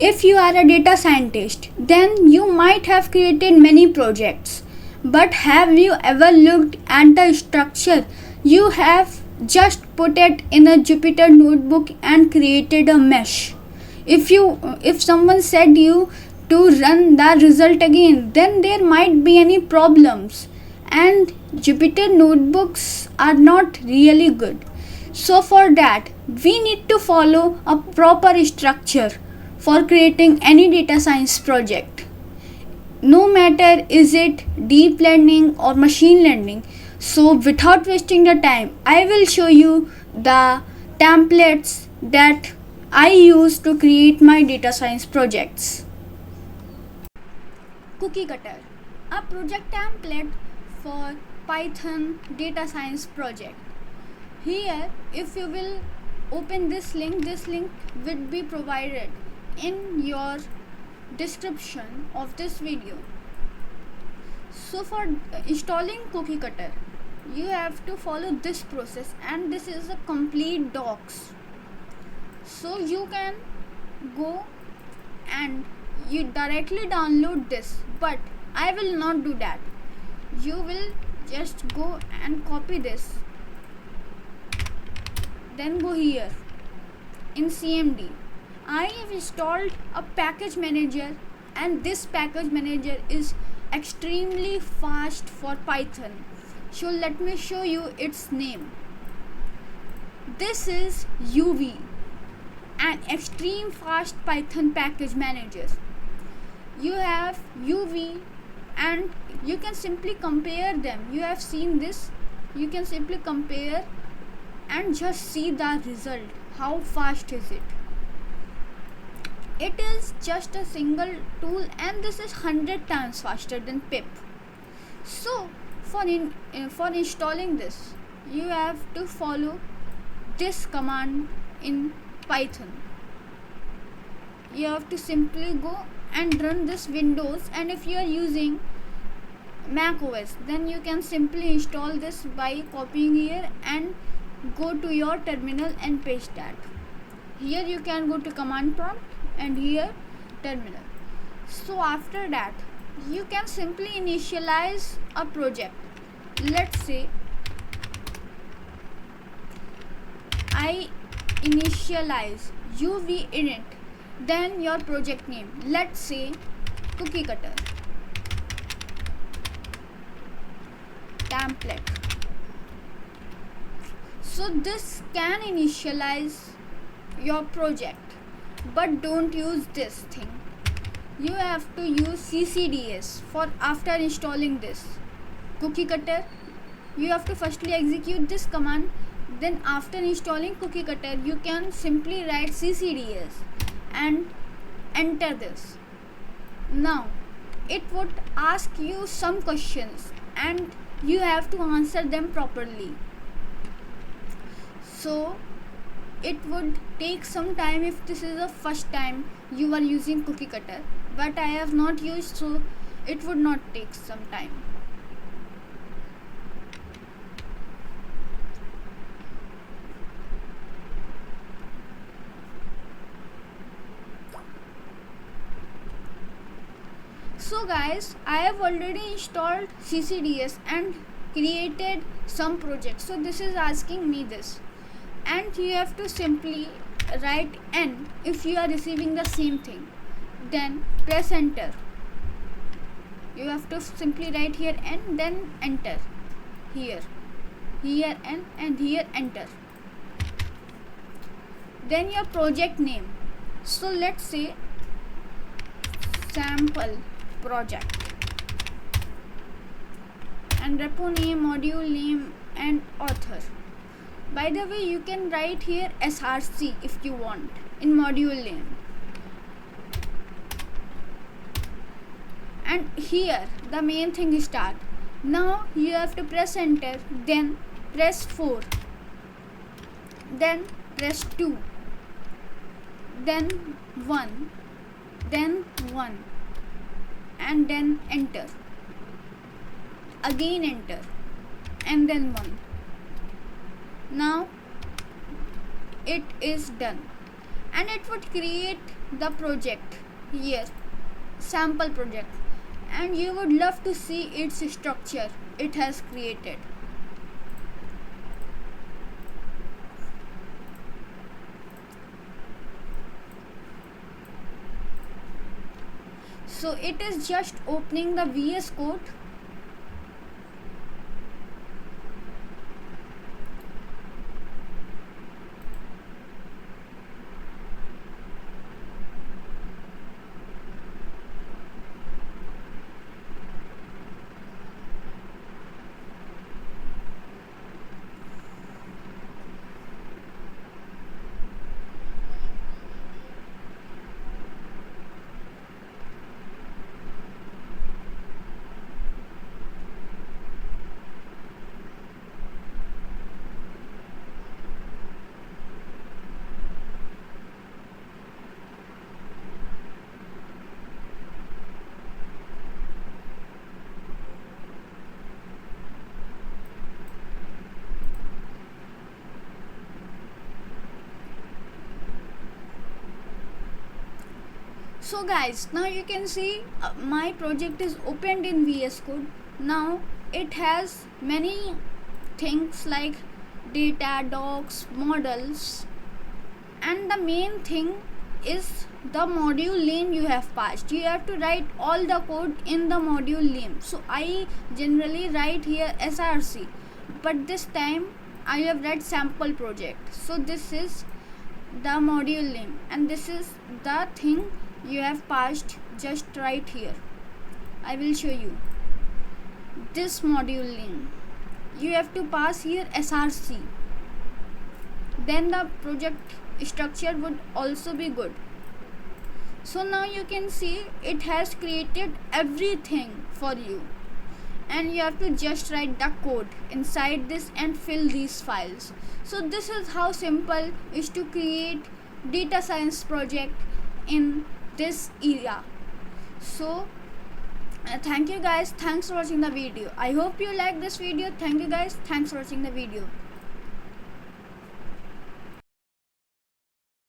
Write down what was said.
If you are a data scientist, then you might have created many projects. But have you ever looked at the structure? You have just put it in a Jupyter notebook and created a mesh. If someone said you to run the result again, then there might be any problems. And Jupyter notebooks are not really good. So for that, we need to follow a proper structure for creating any data science project. No matter is it deep learning or machine learning. So without wasting the time, I will show you the templates that I use to create my data science projects. Cookie Cutter, a project template for Python data science project. Here, if you will open this link will be provided in your description of this video. So for installing Cookie Cutter, you have to follow this process, and this is a complete docs. So you can go and you directly download this, but I will not do that. You will just go and copy this, then go here in CMD. I have installed a package manager, and this package manager is extremely fast for Python. So let me show you its name. This is UV, an extreme fast Python package manager. You have UV, and you can simply compare them. You have seen this. You can simply compare and just see the result. How fast is it? It is just a single tool, and this is 100 times faster than pip. So for installing this, you have to follow this command in Python. You have to simply go and run this Windows, and if you are using Mac OS, then you can simply install this by copying here and go to your terminal and paste that. Here you can go to command prompt, and here terminal. So after that, you can simply initialize a project. Let's say I initialize UV init, then your project name. Let's say Cookie Cutter template. So this can initialize your project, but don't use this thing. You have to use CCDS for after installing this Cookie Cutter. You have to firstly execute this command, then after installing Cookie Cutter, you can simply write CCDS and enter this. Now it would ask you some questions, and you have to answer them properly. So it would take some time if this is the first time you are using Cookie Cutter, but I have not used, so it would not take some time. So guys, I have already installed CCDS and created some projects. So this is asking me this, and you have to simply write N if you are receiving the same thing, then press enter. You have to simply write here N, then enter. Here N, and here enter. Then your project name. So let's say sample project, and repo name, module name, and author. By the way, you can write here src if you want in module name. And here the main thing is start. Now you have to press enter, then press 4, then press 2, then 1, then 1, and then enter. Again enter, and then 1. Now it is done. and it would create the project here, sample project, and you would love to see its structure it has created. So it is just opening the VS Code. So guys, now you can see my project is opened in VS Code. Now it has many things like data, docs, models, and the main thing is the module name you have passed. You have to write all the code in the module name. So I generally write here SRC, but this time I have read sample project. So this is the module name, and this is the thing you have passed just right here. I will show you this module name. You have to pass here SRC, then the project structure would also be good. So now you can see it has created everything for you, and you have to just write the code inside this and fill these files. So this is how simple is to create data science project in this area. So thank you guys, thanks for watching the video. I hope you like this video. Thank you guys, thanks for watching the video.